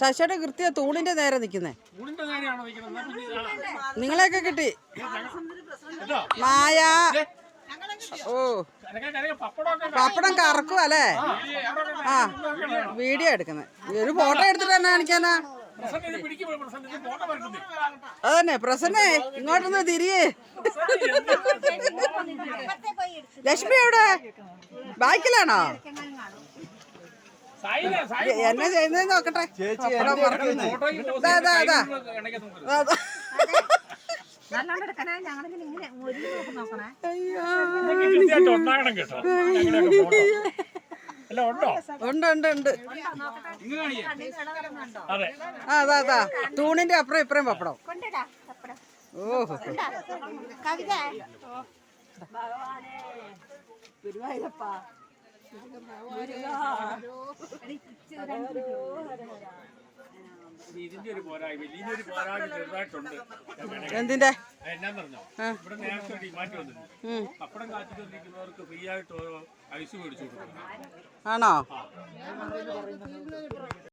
ശശിയുടെ കൃത്യ തൂണിന്റെ നേരെ നിക്കുന്നേ. നിങ്ങളെയൊക്കെ കിട്ടി. മായ. ഓ പപ്പടം കറക്കും അല്ലേ? ആ വീഡിയോ എടുക്കുന്നേ. ഒരു ഫോട്ടോ എടുത്തിട്ട് തന്നെ കാണിക്കാനാ. അതന്നെ പ്രസന്നേ ഇങ്ങോട്ടൊന്ന് തിരിയേ. ലക്ഷ്മി എവിടെ? ബാക്കിലാണോ? എന്നെ ചെയ്യുന്നത് നോക്കട്ടെ. ഉണ്ട്. അതാ തൂണിന്റെ അപ്പുറം ഇപ്പുറം പപ്പടം. ഓഹോ എന്തിന്റെ ഇവിടെ നേരത്തെ ഡിമാൻഡ് വന്നിട്ടുണ്ട്. പപ്പടം കാത്തിരിക്കുന്നവർക്ക് ഫ്രീ ആയിട്ട് ഐസ് മേടിച്ചു കൊടുക്കണം. ആണോ?